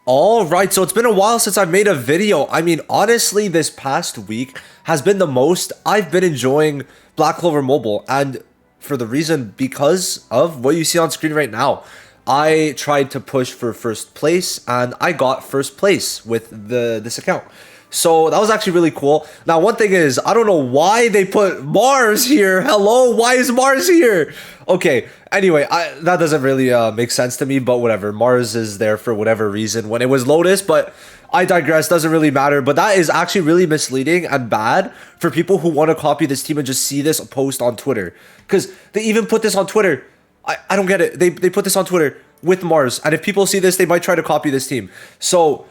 All right, so it's been a while since I've made a video. I mean, honestly, this past week has been the most I've been enjoying Black Clover Mobile, and for the reason because of what you see on screen right now. I tried to push for first place, and I got first place with this account. So that was actually really cool. Now, one thing is, I don't know why they put Mars here. Hello, why is Mars here? Okay, anyway, that doesn't really make sense to me, but whatever. Mars is there for whatever reason when it was Lotus, but I digress, doesn't really matter. But that is actually really misleading and bad for people who want to copy this team and just see this post on Twitter. Because they even put this on Twitter. I don't get it. They put this on Twitter with Mars, and if people see this, they might try to copy this team. So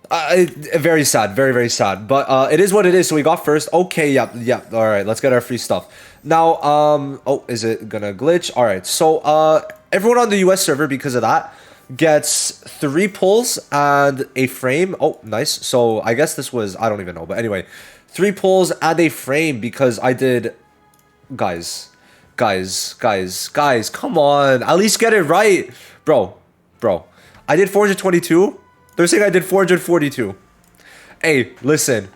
very sad, very, very sad, but it is what it is. So we got first. Okay, yeah. All right, let's get our free stuff now. Oh, is it gonna glitch? All right, so everyone on the US server, because of that, gets 3 pulls and a frame. Oh, nice. So I guess this was, I don't even know, but anyway, 3 pulls and a frame because I did. Guys, come on, at least get it right. Bro, I did 422. They're saying I did 442. Hey, listen.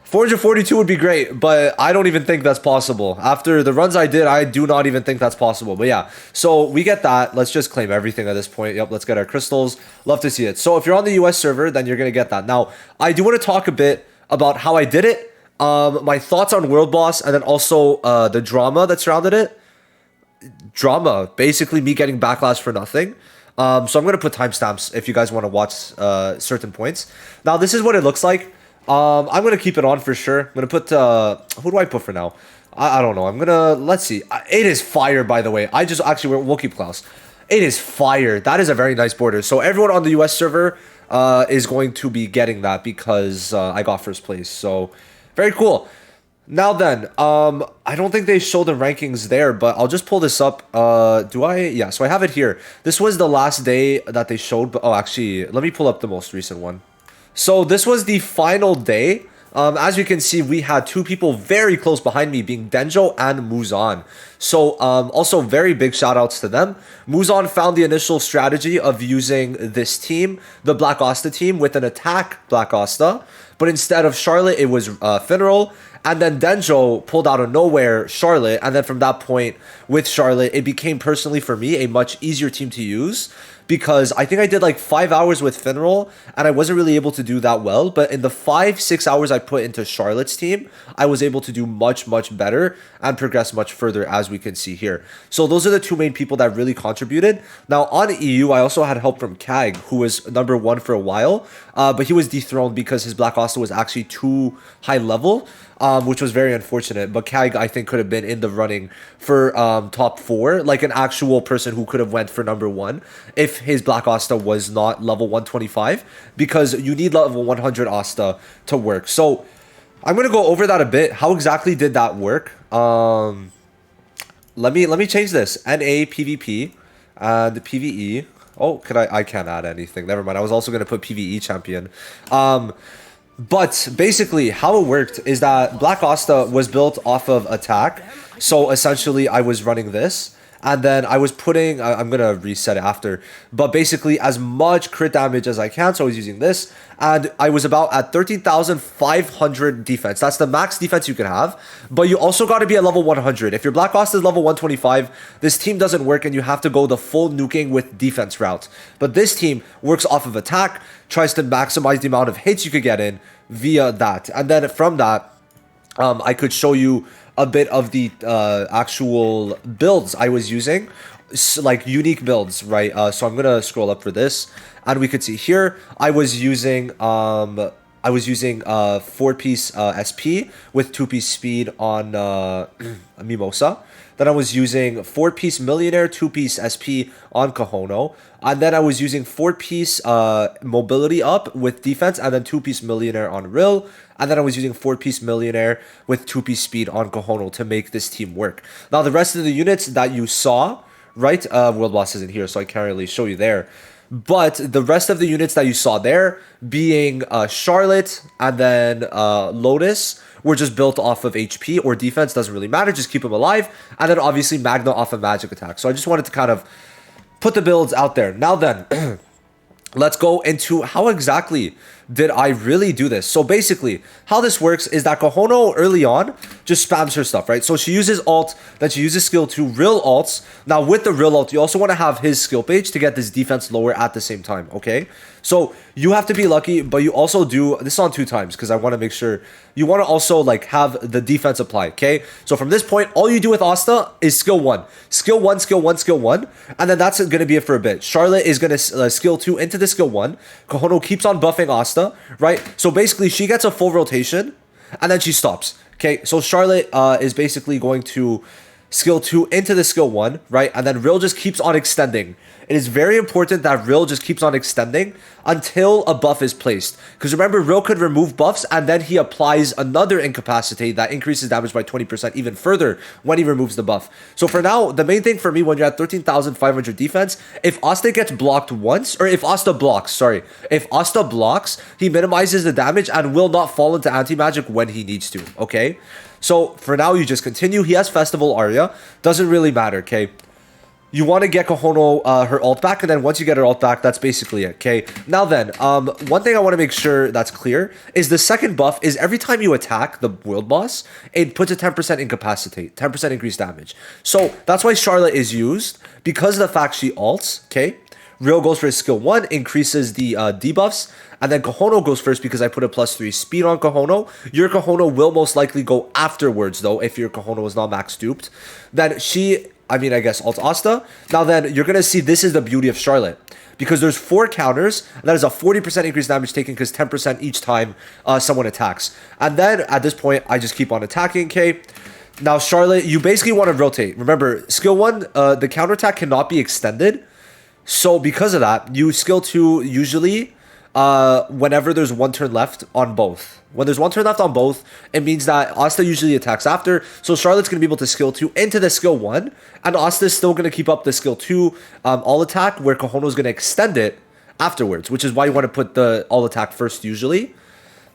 442 would be great, but I don't even think that's possible. After the runs I did, I do not even think that's possible. But yeah, so we get that. Let's just claim everything at this point. Yep, let's get our crystals. Love to see it. So if you're on the US server, then you're going to get that. Now, I do want to talk a bit about how I did it, my thoughts on World Boss, and then also the drama that surrounded it. Drama, basically me getting backlash for nothing. So I'm going to put timestamps if you guys want to watch certain points. Now, this is what it looks like. I'm going to keep it on for sure. I'm going to put, who do I put for now? I don't know. I'm going to, let's see. It is fire, by the way. We'll keep Klaus. It is fire. That is a very nice border. So everyone on the US server is going to be getting that because I got first place. So very cool. Now then, I don't think they show the rankings there, but I'll just pull this up. Do I? Yeah, so I have it here. This was the last day that they showed, but oh, actually, let me pull up the most recent one. So this was the final day. As you can see, we had 2 people very close behind me, being Denjo and Muzan. So also very big shout outs to them. Muzan found the initial strategy of using this team, the Black Asta team, with an attack Black Asta, but instead of Charlotte, it was Finral. And then Denjo pulled out of nowhere Charlotte. And then from that point with Charlotte, it became personally for me a much easier team to use because I think I did like 5 hours with Finral and I wasn't really able to do that well. But in the 5-6 hours I put into Charlotte's team, I was able to do much better and progress much further, as we can see here. So those are the 2 main people that really contributed. Now on EU, I also had help from Kag, who was #1 for a while, but he was dethroned because his Black Asta was actually too high level. Which was very unfortunate. But Kag, I think, could have been in the running for top 4, like an actual person who could have went for #1 if his Black Asta was not level 125, because you need level 100 Asta to work. So I'm going to go over that a bit. How exactly did that work? Let me change this. NA PvP and PvE. Oh, I can't add anything. Never mind. I was also going to put PvE champion. But basically, how it worked is that Black Asta was built off of attack. So essentially, I was running this. And then I was putting, I'm going to reset it after, but basically as much crit damage as I can. So I was using this. And I was about at 13,500 defense. That's the max defense you can have. But you also got to be at level 100. If your Black Asta is level 125, this team doesn't work and you have to go the full nuking with defense route. But this team works off of attack, tries to maximize the amount of hits you could get in via that. And then from that, I could show you a bit of the actual builds I was using, like unique builds, right? So I'm gonna scroll up for this, and we could see here I was using 4-piece SP with 2-piece speed on Mimosa. Then I was using 4-piece Millionaire, 2-piece SP on Kahono. And then I was using 4-piece Mobility up with defense, and then 2-piece Millionaire on Rill. And then I was using 4-piece Millionaire with 2-piece speed on Kahono to make this team work. Now, the rest of the units that you saw, right? World Boss isn't here, so I can't really show you there. But the rest of the units that you saw there, being Charlotte and then Lotus, were just built off of HP or defense. Doesn't really matter. Just keep them alive. And then obviously Magna off of magic attack. So I just wanted to kind of put the builds out there. Now then, let's go into how exactly did I really do this. So basically, how this works is that Kohono early on just spams her stuff, right? So she uses alt, then she uses skill 2, real alts. Now with the real alt, you also want to have his skill page to get this defense lower at the same time, okay? So you have to be lucky, but you also do, this is on 2 times because I want to make sure, you want to also like have the defense apply, okay? So from this point, all you do with Asta is skill 1. Skill 1, skill 1, skill 1, and then that's going to be it for a bit. Charlotte is going to skill 2 into the skill 1. Kohono keeps on buffing Asta, right? So basically, she gets a full rotation, and then she stops, okay? So Charlotte is basically going to skill 2 into the skill 1, right? And then Rill just keeps on extending. It is very important that Rill just keeps on extending until a buff is placed. Because remember, Rill could remove buffs and then he applies another incapacitate that increases damage by 20% even further when he removes the buff. So for now, the main thing for me when you're at 13,500 defense, if Asta gets blocked once, or if Asta blocks, sorry. If Asta blocks, he minimizes the damage and will not fall into anti-magic when he needs to, okay? So for now, you just continue. He has Festival Aria. Doesn't really matter, okay? You want to get Kohono her ult back, and then once you get her ult back, that's basically it, okay? Now then, one thing I want to make sure that's clear is the second buff is every time you attack the world boss, it puts a 10% incapacitate, 10% increased damage. So that's why Charlotte is used, because of the fact she ults, okay? Rio goes for his skill 1, increases the debuffs, and then Kohono goes first because I put a +3 speed on Kohono. Your Kohono will most likely go afterwards, though, if your Kohono is not max duped. Then I guess alt Asta. Now then, you're going to see this is the beauty of Charlotte. Because there's 4 counters, and that is a 40% increased damage taken because 10% each time someone attacks. And then, at this point, I just keep on attacking, okay? Now, Charlotte, you basically want to rotate. Remember, skill 1, the counterattack cannot be extended. So, because of that, you skill 2 usually whenever there's 1 turn left on both. When there's 1 turn left on both, it means that Asta usually attacks after. So Charlotte's going to be able to skill 2 into the skill 1. And Asta's still going to keep up the skill 2 all attack, where Kohono's going to extend it afterwards, which is why you want to put the all attack first usually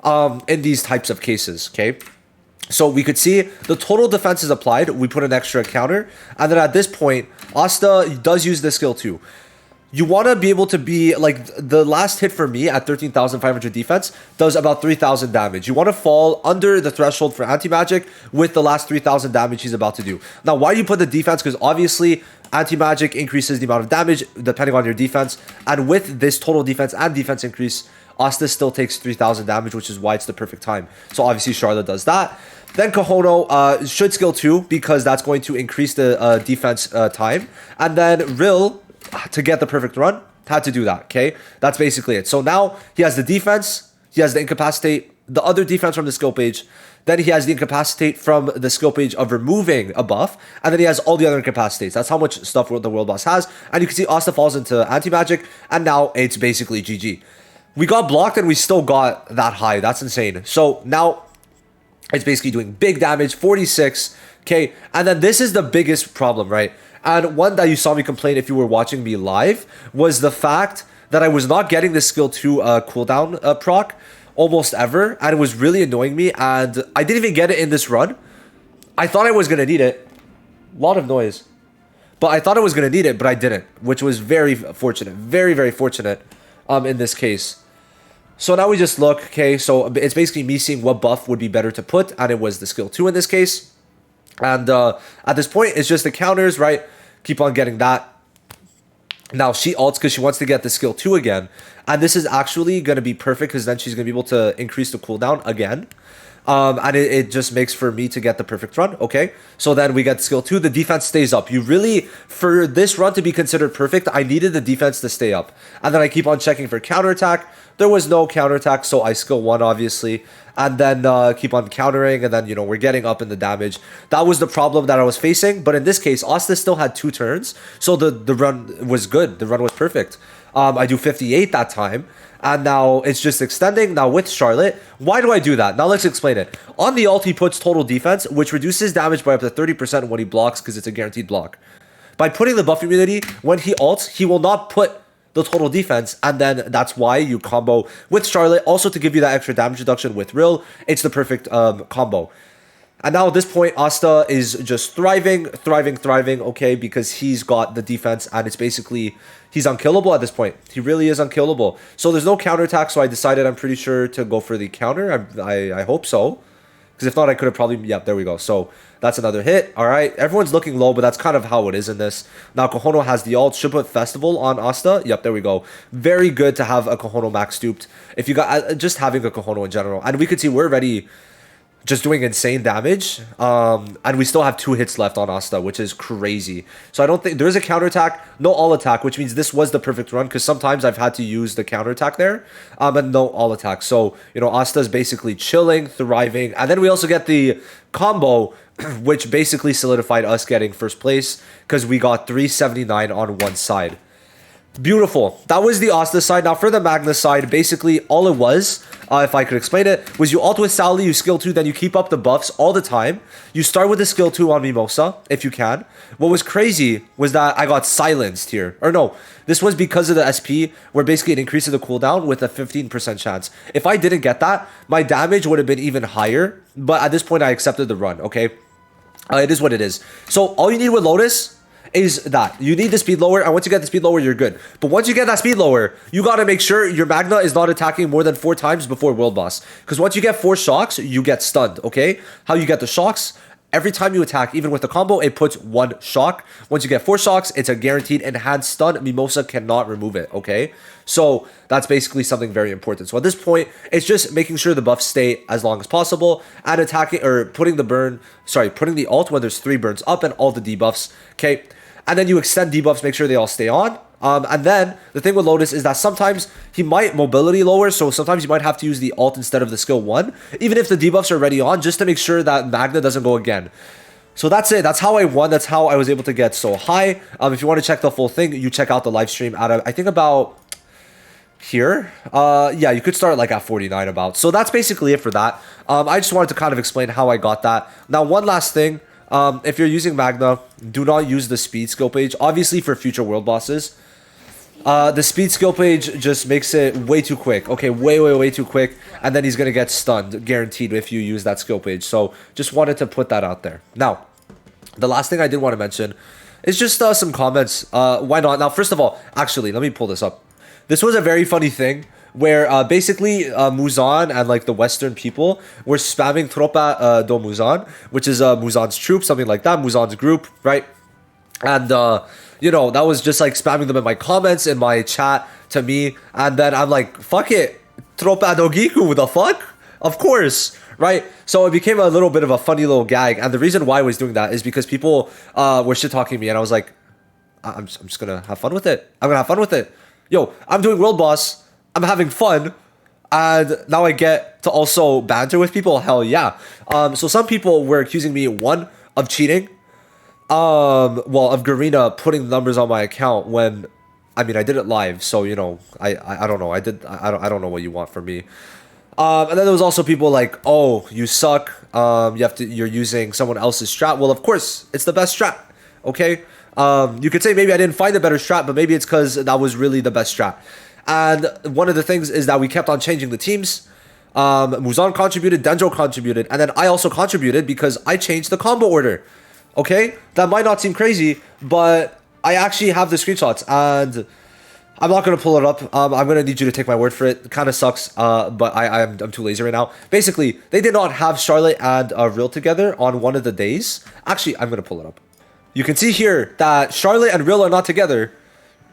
in these types of cases, okay? So we could see the total defense is applied. We put an extra counter. And then at this point, Asta does use the skill 2. You want to be able to be, like, the last hit for me at 13,500 defense does about 3,000 damage. You want to fall under the threshold for anti-magic with the last 3,000 damage he's about to do. Now, why do you put the defense? Because obviously, anti-magic increases the amount of damage depending on your defense. And with this total defense and defense increase, Asta still takes 3,000 damage, which is why it's the perfect time. So obviously, Charlotte does that. Then Kohono should skill 2 because that's going to increase the defense time. And then Rill, to get the perfect run, had to do that, okay? That's basically it. So now he has the defense, he has the incapacitate, the other defense from the skill page, then he has the incapacitate from the skill page of removing a buff, and then he has all the other incapacitates. That's how much stuff the world boss has. And you can see Asta falls into anti-magic, and now it's basically GG. We got blocked and we still got that high. That's insane. So now it's basically doing big damage, 46, okay? And then this is the biggest problem, right? And one that you saw me complain if you were watching me live was the fact that I was not getting the skill 2 cooldown proc almost ever. And it was really annoying me. And I didn't even get it in this run. I thought I was going to need it. A lot of noise. But I thought I was going to need it, but I didn't. Which was very fortunate. Very, very fortunate in this case. So now we just look. Okay, so it's basically me seeing what buff would be better to put. And it was the skill 2 in this case. And at this point, it's just the counters, right? Keep on getting that. Now she ults because she wants to get the skill 2 again. And this is actually going to be perfect because then she's going to be able to increase the cooldown again. And it just makes for me to get the perfect run. Okay, so then we get skill 2. The defense stays up. You really, for this run to be considered perfect, I needed the defense to stay up. And then I keep on checking for counterattack. There was no counterattack, so I skill 1, obviously. And then keep on countering, and then, you know, we're getting up in the damage. That was the problem that I was facing. But in this case, Asta still had 2 turns, so the run was good. The run was perfect. I do 58 that time. And now it's just extending. Now with Charlotte, why do I do that? Now let's explain it. On the ult, he puts total defense, which reduces damage by up to 30% when he blocks because it's a guaranteed block. By putting the buff immunity, when he ults, he will not put the total defense, and then that's why you combo with Charlotte. Also to give you that extra damage reduction with Rill, it's the perfect combo. And now at this point, Asta is just thriving, okay, because he's got the defense, and it's basically, he's unkillable at this point. He really is unkillable. So there's no counterattack, so I decided I'm pretty sure to go for the counter. I hope so. Because if not, I could have probably... Yeah, there we go. So that's another hit. All right. Everyone's looking low, but that's kind of how it is in this. Now, Kohono has the ult. Should put Festival on Asta. Yep, there we go. Very good to have a Kohono max duped. If you got... Just having a Kohono in general. And we could see we're already... just doing insane damage, and we still have 2 hits left on Asta, which is crazy. So I don't think there is a counterattack, no all attack, which means this was the perfect run, because sometimes I've had to use the counterattack there, and no all attack. So, you know, Asta is basically chilling, thriving, and then we also get the combo, which basically solidified us getting first place, because we got 379 on one side. Beautiful. That was the Asta side. Now for the Magna side, basically all it was, if I could explain it, was you ult with Sally, you skill 2, then you keep up the buffs all the time. You start with the skill 2 on Mimosa, if you can. What was crazy was that I got silenced here. Or no, this was because of the SP, where basically it increases the cooldown with a 15% chance. If I didn't get that, my damage would have been even higher. But at this point, I accepted the run, okay? It is what it is. So all you need with Lotus is that you need the speed lower, and once you get the speed lower, you're good. But once you get that speed lower, you got to make sure your Magna is not attacking more than 4 times before world boss, because once you get 4 shocks, you get stunned. Okay, how you get the shocks? Every time you attack, even with the combo, it puts 1 shock. Once you get 4 shocks, it's a guaranteed enhanced stun. Mimosa cannot remove it, okay? So that's basically something very important. So at this point, it's just making sure the buffs stay as long as possible, and attacking, or putting the ult when there's 3 burns up and all the debuffs, okay? And then you extend debuffs, make sure they all stay on. And then the thing with Lotus is that sometimes he might mobility lower, so sometimes you might have to use the ult instead of the skill 1, even if the debuffs are already on, just to make sure that Magna doesn't go again. So that's it. That's how I won. That's how I was able to get so high. If you want to check the full thing, you check out the live stream at, I think about here. Yeah, you could start like at 49 about. So that's basically it for that. I just wanted to kind of explain how I got that. Now, one last thing. If you're using Magna, do not use the speed skill page. Obviously, for future world bosses, the speed skill page just makes it way too quick. Okay, way too quick. And then he's going to get stunned, guaranteed, if you use that skill page. So just wanted to put that out there. Now, the last thing I did want to mention is just some comments. Why not? Now, first of all, actually, let me pull this up. This was a very funny thing, where basically Muzan and like the Western people were spamming Tropa do Muzan, which is Muzan's troop, something like that, Muzan's group, right? And, you know, that was just like spamming them in my comments, in my chat to me. And then I'm like, fuck it, Tropa do Gikku, the fuck? Of course, right? So it became a little bit of a funny little gag. And the reason why I was doing that is because people were shit-talking me, and I was like, I'm just gonna have fun with it. I'm gonna have fun with it. Yo, I'm doing world boss. I'm having fun, and now I get to also banter with people. Hell yeah. So some people were accusing me, one, of cheating. Well, of Garena putting the numbers on my account when, I mean, I did it live. So, you know, I don't know. I don't know what you want from me. And then there was also people like, oh, you suck. You're using someone else's strat. Well, of course, it's the best strat. Okay. You could say maybe I didn't find a better strat, but maybe it's because that was really the best strat. And one of the things is that we kept on changing the teams. Muzan contributed, Denjo contributed, and then I also contributed because I changed the combo order. Okay? That might not seem crazy, but I actually have the screenshots, and I'm not going to pull it up. I'm going to need you to take my word for it. It kind of sucks, but I'm too lazy right now. Basically, they did not have Charlotte and Real together on one of the days. Actually, I'm going to pull it up. You can see here that Charlotte and Real are not together.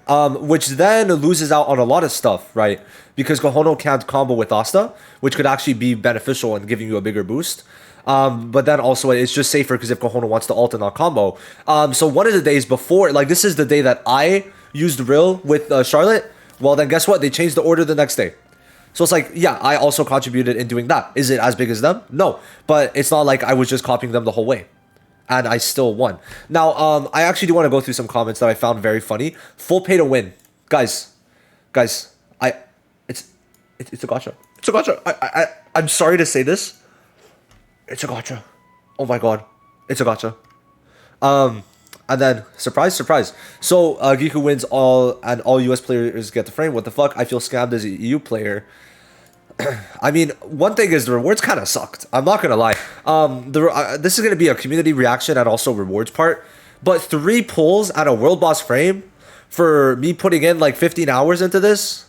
Which then loses out on a lot of stuff, right? Because Kohono can't combo with Asta, which could actually be beneficial in giving you a bigger boost. But then also it's just safer because if Kohono wants to ult and not combo. So one of the days before, like this is the day that I used Rill with Charlotte. Well, then guess what? They changed the order the next day. So it's like, yeah, I also contributed in doing that. Is it as big as them? No. But it's not like I was just copying them the whole way. And I still won. Now, I actually do want to go through some comments that I found very funny. Full pay to win. Guys, it's a gotcha. It's a gotcha. I'm sorry to say this. It's a gotcha. Oh my god. It's a gotcha. And then, surprise. So, Gikku wins all US players get the frame. What the fuck? I feel scammed as an EU player. I mean, one thing is the rewards kind of sucked. I'm not gonna lie. This is gonna be a community reaction and also rewards part. But 3 pulls at a world boss frame for me putting in like 15 hours into this?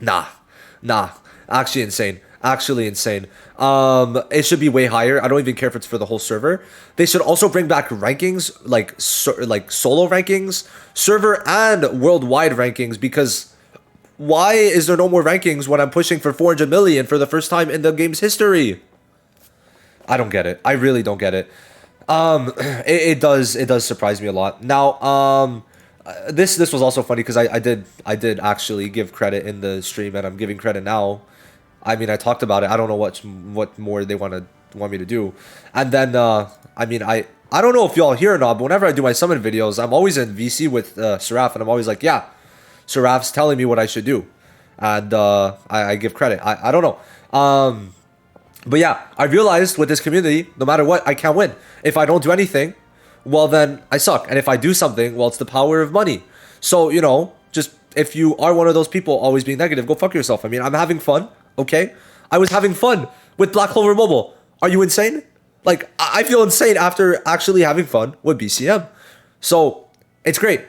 Nah. Actually insane. Actually insane. It should be way higher. I don't even care if it's for the whole server. They should also bring back rankings, like solo rankings, server and worldwide rankings, because why is there no more rankings when I'm pushing for 400 million for the first time in the game's history? I don't get it. I really don't get it. It does surprise me a lot. Now, this was also funny because I did actually give credit in the stream, and I'm giving credit now. I mean, I talked about it. I don't know what more they want me to do. And then I mean, I don't know if y'all hear or not, but whenever I do my summon videos, I'm always in VC with Seraph, and I'm always like, yeah, Seraph's telling me what I should do, and I give credit. I don't know. But yeah, I realized with this community, no matter what, I can't win. If I don't do anything, well then I suck. And if I do something, well, it's the power of money. So, you know, just if you are one of those people always being negative, go fuck yourself. I mean, I'm having fun, okay? I was having fun with Black Clover Mobile. Are you insane? Like, I feel insane after actually having fun with BCM. So, it's great.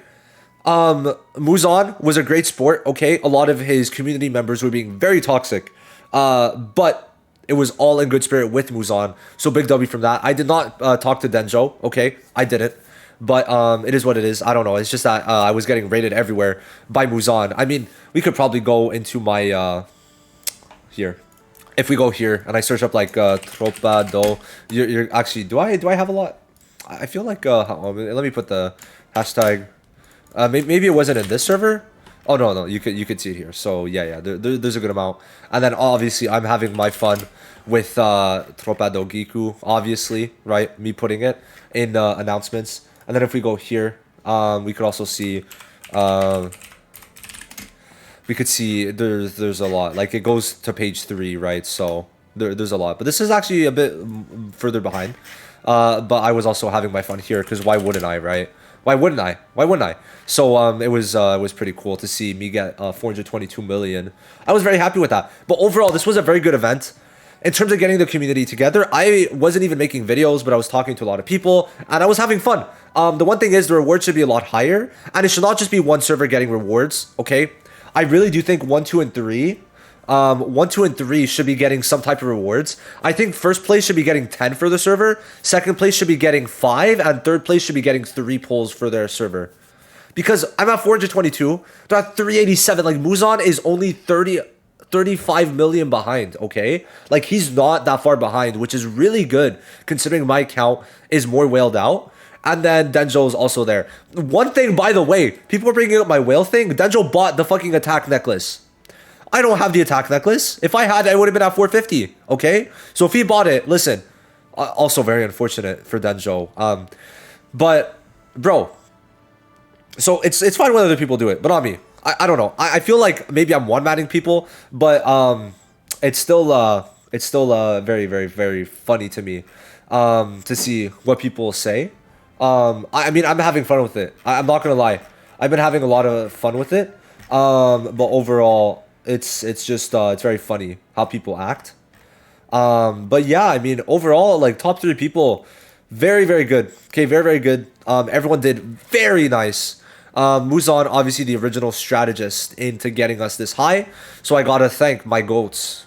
Muzan was a great sport, okay? A lot of his community members were being very toxic. But it was all in good spirit with Muzan. So big W from that. I did not talk to Denjo. Okay, I didn't. But it is what it is. I don't know. It's just that I was getting raided everywhere by Muzan. I mean, we could probably go into my... here. If we go here and I search up like Tropa do... You're actually... Do I have a lot? I feel like... let me put the hashtag... maybe it wasn't in this server? Oh no, you could see it here. So yeah, there's a good amount. And then obviously I'm having my fun with Tropa do Gikku, obviously, right? Me putting it in announcements. And then if we go here, we could also see we could see there's a lot. Like it goes to page 3, right? So there's a lot. But this is actually a bit further behind. But I was also having my fun here because why wouldn't I, right? Why wouldn't I? So it was pretty cool to see me get 422 million. I was very happy with that. But overall, this was a very good event. In terms of getting the community together, I wasn't even making videos, but I was talking to a lot of people, and I was having fun. The one thing is the rewards should be a lot higher, and it should not just be one server getting rewards, okay? I really do think 1, 2, and 3... 1, 2, and 3 should be getting some type of rewards. I think first place should be getting 10 for the server. Second place should be getting 5. And third place should be getting 3 pulls for their server. Because I'm at 422. They're at 387. Like, Muzan is only 35 million behind, okay? Like, he's not that far behind, which is really good, considering my account is more whaled out. And then Denjo is also there. One thing, by the way, people are bringing up my whale thing. Denjo bought the fucking attack necklace. I don't have the attack necklace. If I had, I would have been at 450. Okay? So if he bought it, listen. Also very unfortunate for Denjo. But, bro. So it's fine when other people do it, but not me. I don't know. I feel like maybe I'm one-manning people, but it's still very, very, very funny to me to see what people say. I mean, I'm having fun with it. I'm not gonna lie. I've been having a lot of fun with it. But overall, it's just it's very funny how people act. But yeah, I mean, overall, like top 3 people, very, very good. Okay, very, very good. Everyone did very nice. Muzan, obviously the original strategist into getting us this high. So I gotta thank my goats,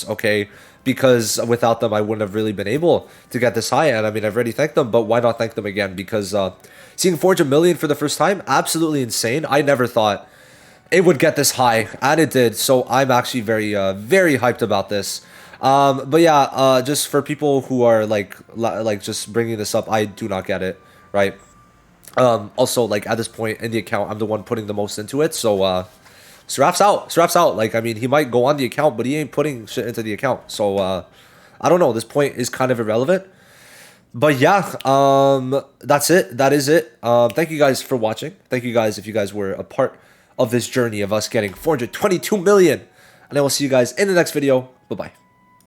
okay? Because without them, I wouldn't have really been able to get this high. And I mean, I've already thanked them, but why not thank them again? Because seeing 400 million for the first time, absolutely insane. I never thought it would get this high, and it did. So I'm actually very, very hyped about this. But yeah, just for people who are like just bringing this up, I do not get it, right? Also, like at this point in the account, I'm the one putting the most into it. So Seraph's out. Like, I mean, he might go on the account, but he ain't putting shit into the account. So I don't know. This point is kind of irrelevant. But yeah, that's it. That is it. Thank you guys for watching. Thank you guys if you guys were a part of this journey of us getting 422 million. And I will see you guys in the next video. Bye-bye.